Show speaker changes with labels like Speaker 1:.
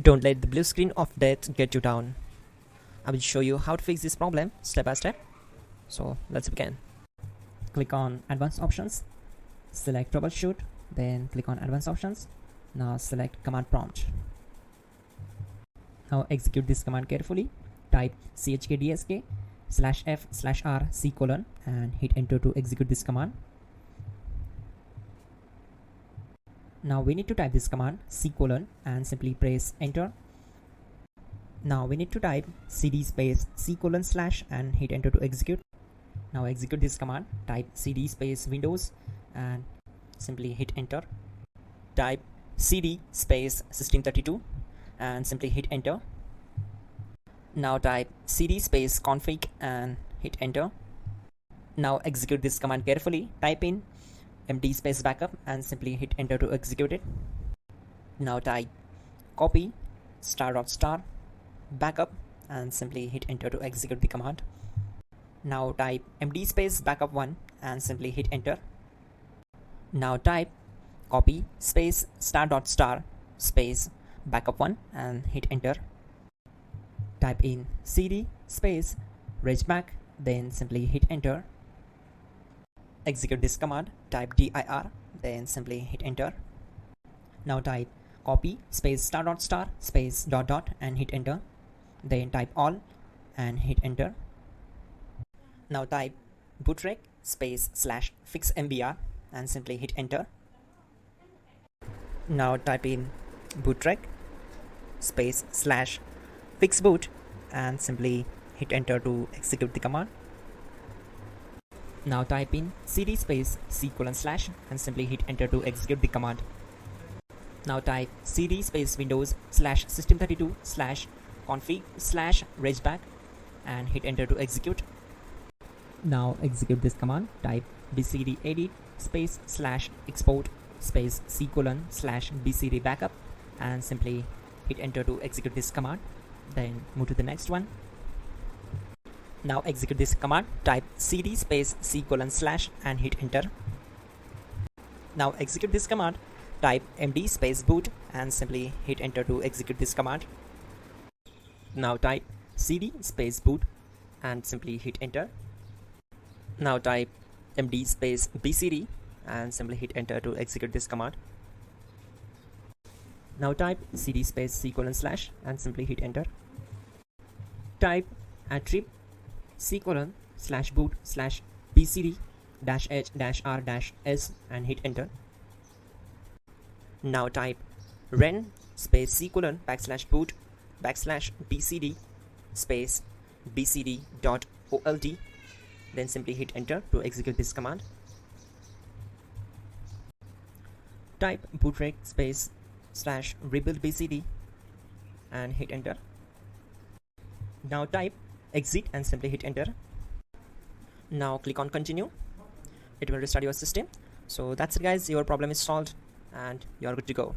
Speaker 1: Don't let the blue screen of death get you down. I will show you how to fix this problem step by step. So let's begin. Click on Advanced Options, select Troubleshoot, then click on Advanced Options. Now select Command Prompt. Now execute this command carefully. Type chkdsk/f/r:/c: and hit enter to execute this command. Now we need to type this command C: and simply press enter. Now we need to type cd space C: / and hit enter to execute. Now execute this command. Type cd space Windows and simply hit enter. Type cd space System32 and simply hit enter. Now type cd space config and hit enter. Now execute this command carefully. Type in md space backup and simply hit enter to execute it. Now type copy *** backup and simply hit enter to execute the command. Now type md space backup1 and simply hit enter. Now type copy space ** space backup1 and hit enter. Type in cd space regback, then simply hit enter. Execute this command. Type dir, then simply hit enter. Now type copy space ** space ... and hit enter. Then type all and hit enter. Now type bootrec space /fixmbr and simply hit enter. Now type in bootrec space /fixboot and simply hit enter to execute the command. Now type in cd space C: / and simply hit enter to execute the command. Now type cd space Windows /System32 /config /regback and hit enter to execute. Now execute this command. Type bcd edit space /export space C: / bcd backup and simply hit enter to execute this command. Then move to the next one. Now execute this command. Type cd space C: / and hit enter. Now execute this command. Type md space boot and simply hit enter to execute this command. Now type cd space boot and simply hit enter. Now type md space bcd and simply hit enter to execute this command. Now type cd space C: / and simply hit enter. Type attrib C: /boot /bcd -h-r-s and hit enter. Now type ren space C: /boot /bcd space bcd.old, then simply hit enter to execute this command. Type bootrec space /rebuild bcd and hit enter. Now type exit and simply hit enter. Now click on continue. It will restart your system. So that's it guys, your problem is solved and you're good to go.